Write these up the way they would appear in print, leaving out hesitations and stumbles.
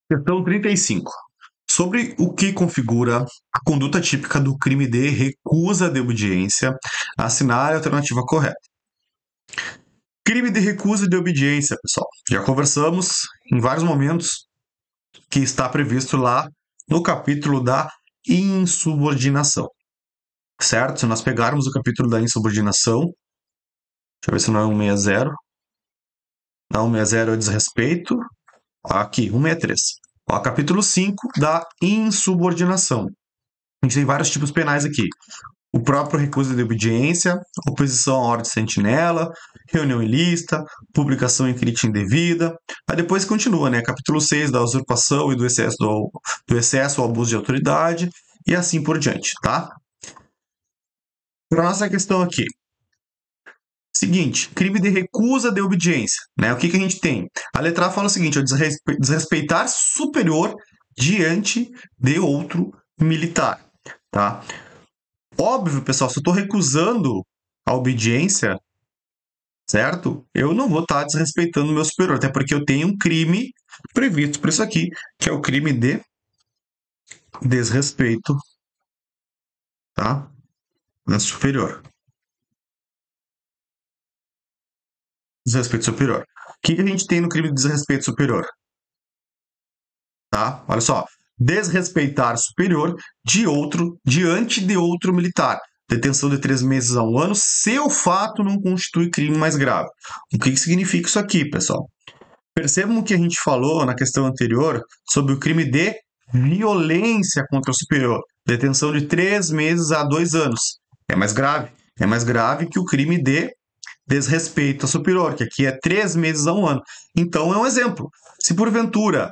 Questão 35. Sobre o que configura a conduta típica do crime de recusa de obediência, assinar a alternativa correta. Crime de recusa de obediência, pessoal. Já conversamos em vários momentos que está previsto lá no capítulo da insubordinação. Certo? Se nós pegarmos o capítulo da insubordinação, deixa eu ver se não é 160. Não, 160 é desrespeito. Aqui, 163. Ó, capítulo 5 da insubordinação. A gente tem vários tipos penais aqui. O próprio recusa de obediência, oposição à ordem de sentinela, reunião ilícita, publicação em crítica indevida. Aí depois continua, né? Capítulo 6 da usurpação e do excesso ou abuso de autoridade, e assim por diante, tá? Para nossa questão aqui. Seguinte, crime de recusa de obediência, né? O que a gente tem? A letra A fala o seguinte, desrespeitar superior diante de outro militar, tá? Óbvio, pessoal, se eu estou recusando a obediência, certo? Eu não vou estar desrespeitando o meu superior, até porque eu tenho um crime previsto por isso aqui, que é o crime de desrespeito, tá? Na superior. Desrespeito superior. O que a gente tem no crime de desrespeito superior? Tá? Olha só. Desrespeitar superior diante de outro militar. Detenção de 3 meses a 1 ano, se o fato não constitui crime mais grave. O que significa isso aqui, pessoal? Percebam que a gente falou na questão anterior sobre o crime de violência contra o superior. Detenção de 3 meses a 2 anos. É mais grave. É mais grave que o crime de desrespeito ao superior, que aqui é 3 meses a 1 ano. Então, é um exemplo. Se porventura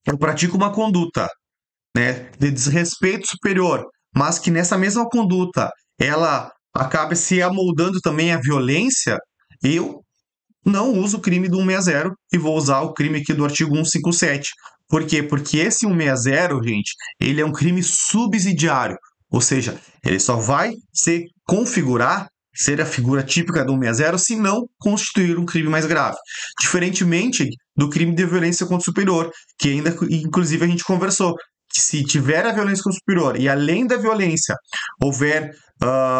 eu pratico uma conduta, né, de desrespeito superior, mas que nessa mesma conduta ela acabe se amoldando também à violência, eu não uso o crime do 160 e vou usar o crime aqui do artigo 157. Por quê? Porque esse 160, gente, ele é um crime subsidiário, ou seja, ele só vai se configurar, ser a figura típica do 160, se não constituir um crime mais grave. Diferentemente do crime de violência contra o superior, que ainda, inclusive, a gente conversou, que se tiver a violência contra o superior e além da violência houver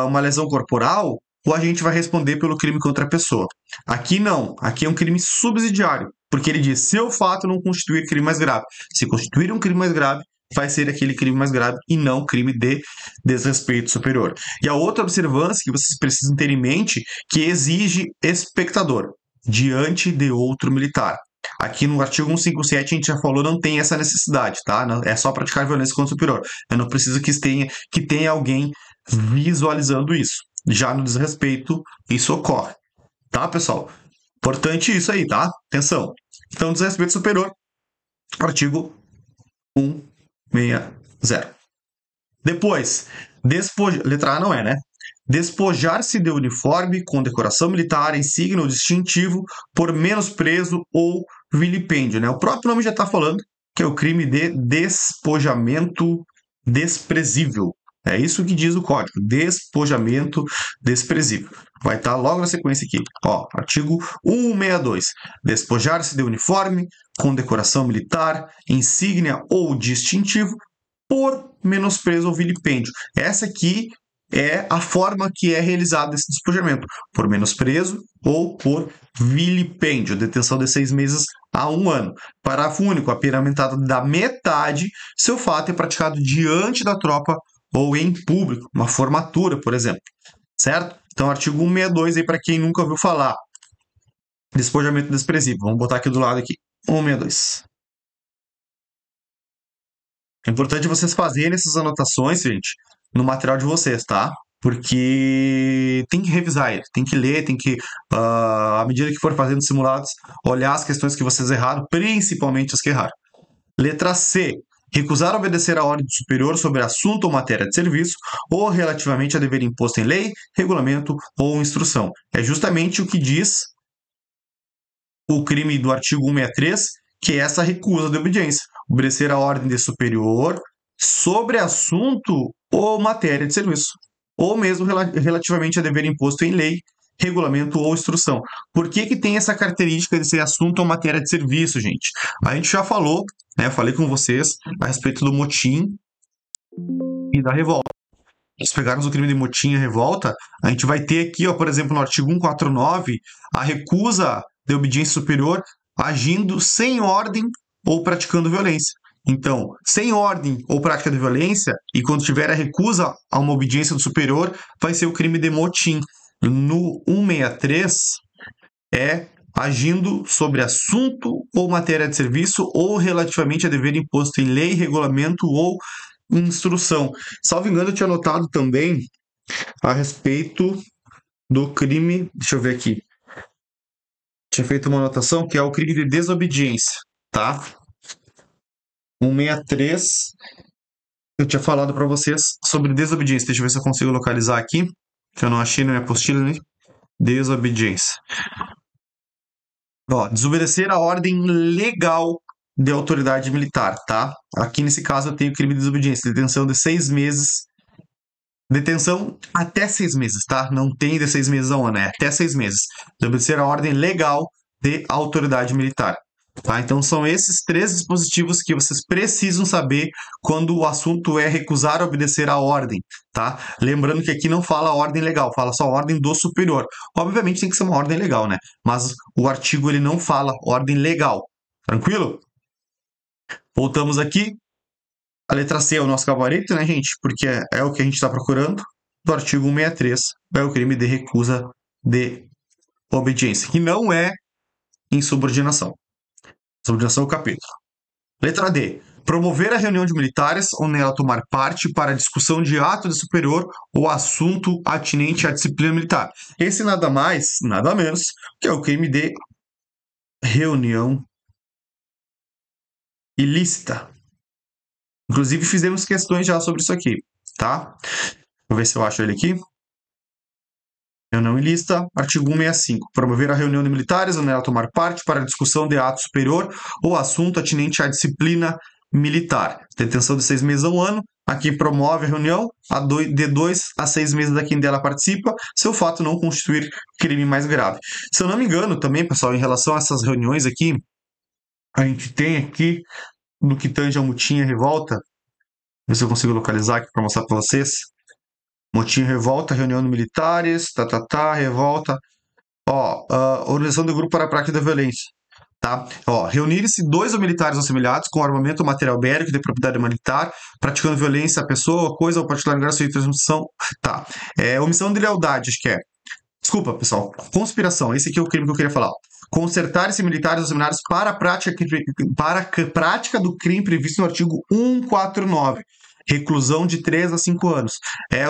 uma lesão corporal, o agente vai responder pelo crime contra a pessoa. Aqui não, aqui é um crime subsidiário, porque ele diz, se o fato não constituir crime mais grave. Se constituir um crime mais grave, vai ser aquele crime mais grave e não crime de desrespeito superior. E a outra observância que vocês precisam ter em mente, que exige espectador diante de outro militar. Aqui no artigo 157 a gente já falou, não tem essa necessidade, tá? É só praticar violência contra o superior. Eu não preciso que tenha alguém visualizando isso. Já no desrespeito, isso ocorre. Tá, pessoal? Importante isso aí, tá? Atenção. Então, desrespeito superior, artigo 160. Depois, letra A não é, né? Despojar-se de uniforme, condecoração militar, insígnia ou distintivo por menosprezo ou vilipêndio, né? O próprio nome já está falando que é o crime de despojamento desprezível. É isso que diz o código, despojamento desprezível. Vai estar logo na sequência aqui. Ó, artigo 162. Despojar-se de uniforme, condecoração militar, insígnia ou distintivo por menosprezo ou vilipêndio. Essa aqui é a forma que é realizado esse despojamento, por menosprezo ou por vilipêndio, detenção de 6 meses a 1 ano. Parágrafo único, a pena aumentada da metade se o fato é praticado diante da tropa ou em público, uma formatura, por exemplo. Certo? Então, artigo 162 aí para quem nunca ouviu falar. Despojamento desprezível. Vamos botar aqui do lado aqui. 162. É importante vocês fazerem essas anotações, gente, no material de vocês, tá? Porque tem que revisar ele, tem que ler, tem que, à medida que for fazendo simulados, olhar as questões que vocês erraram, principalmente as que erraram. Letra C. Recusar obedecer a ordem superior sobre assunto ou matéria de serviço, ou relativamente a dever imposto em lei, regulamento ou instrução. É justamente o que diz o crime do artigo 163, que é essa recusa de obediência. Obedecer a ordem de superior sobre assunto ou matéria de serviço, ou mesmo relativamente a dever imposto em lei, regulamento ou instrução. Por que que tem essa característica de ser assunto ou matéria de serviço, gente? A gente já falou, né? Falei com vocês a respeito do motim e da revolta. Se pegarmos o crime de motim e revolta, a gente vai ter aqui, ó, por exemplo, no artigo 149, a recusa de obediência superior agindo sem ordem ou praticando violência. Então, sem ordem ou prática de violência, e quando tiver a recusa a uma obediência do superior, vai ser o crime de motim. No 163, é agindo sobre assunto ou matéria de serviço ou relativamente a dever imposto em lei, regulamento ou instrução. Salvo engano, eu tinha anotado também a respeito do crime. Deixa eu ver aqui. Tinha feito uma anotação que é o crime de desobediência, tá? 163. Eu tinha falado para vocês sobre desobediência. Deixa eu ver se eu consigo localizar aqui, que eu não achei na minha apostila, né? Desobediência. Ó, desobedecer a ordem legal de autoridade militar, tá? Aqui nesse caso eu tenho crime de desobediência, detenção de 6 meses. Detenção até 6 meses, tá? Não tem de 6 meses a um ano, é até 6 meses. Desobedecer a ordem legal de autoridade militar. Tá? Então são esses 3 dispositivos que vocês precisam saber quando o assunto é recusar obedecer a ordem, tá? Lembrando que aqui não fala ordem legal, fala só ordem do superior. Obviamente tem que ser uma ordem legal, né? Mas o artigo ele não fala ordem legal. Tranquilo? Voltamos aqui. A letra C é o nosso gabarito, né, gente? Porque é o que a gente está procurando. Do artigo 163 é o crime de recusa de obediência, que não é insubordinação. Subordinação ao capítulo. Letra D. Promover a reunião de militares ou nela tomar parte para a discussão de ato de superior ou assunto atinente à disciplina militar. Esse nada mais, nada menos, que é o crime de reunião ilícita. Inclusive, fizemos questões já sobre isso aqui, tá? Vou ver se eu acho ele aqui. Reunião ilícita, artigo 165. Promover a reunião de militares ou nela tomar parte para a discussão de ato superior ou assunto atinente à disciplina militar. Detenção de 6 meses a um ano. Aqui promove a reunião de 2 a 6 meses da quem dela participa, se o fato não constituir crime mais grave. Se eu não me engano também, pessoal, em relação a essas reuniões aqui, a gente tem aqui, no que tange a motim e revolta, ver se eu consigo localizar aqui para mostrar para vocês. Motim, revolta, reunião de militares, revolta. Ó, organização do grupo para a prática da violência. Tá? Ó, reunir-se 2 ou militares assemelhados com armamento ou material bélico de propriedade militar, praticando violência à pessoa, coisa ou particular em graça de transmissão. Tá. Omissão de lealdade, acho que é. Desculpa, pessoal. Conspiração. Esse aqui é o crime que eu queria falar. Concertar-se militares ou seminários para a prática do crime previsto no artigo 149. Reclusão de 3 a 5 anos.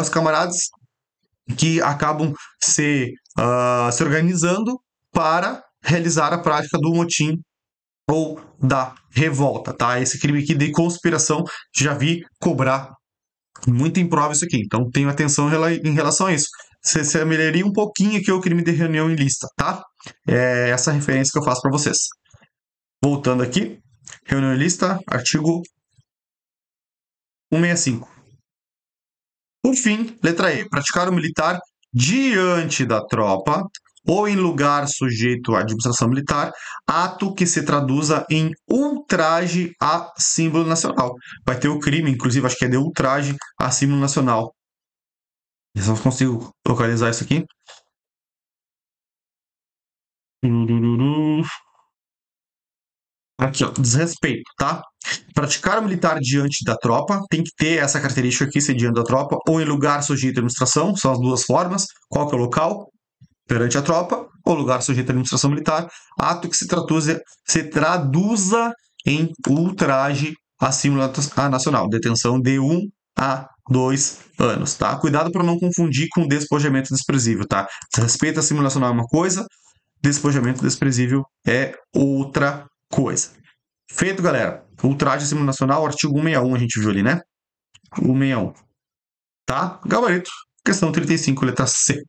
Os camaradas que acabam se organizando para realizar a prática do motim ou da revolta, tá? Esse crime aqui de conspiração, já vi cobrar muito em prova isso aqui, então tenho atenção em relação a isso. Você semelharia um pouquinho aqui ao crime de reunião ilícita, tá? É essa referência que eu faço para vocês. Voltando aqui, reunião ilícita, artigo 165. Por fim, letra E. Praticar o militar diante da tropa ou em lugar sujeito à administração militar, ato que se traduza em ultraje a símbolo nacional. Vai ter o crime, inclusive, acho que é de ultraje a símbolo nacional. Eu só consigo localizar isso aqui. Aqui, ó, desrespeito, tá? Praticar o militar diante da tropa, tem que ter essa característica aqui, ser diante da tropa, ou em lugar sujeito à administração, são as duas formas. Qual que é o local? Perante a tropa, ou lugar sujeito à administração militar, ato que se traduza em ultraje a símbolo nacional, detenção de 1 a 2 anos, tá? Cuidado para não confundir com despojamento desprezível, tá? Respeito à símbolo nacional é uma coisa, despojamento desprezível é outra coisa. Feito, galera. Ultraje à símbolo nacional, artigo 161, a gente viu ali, né? 161. Tá? Gabarito. Questão 35, letra C.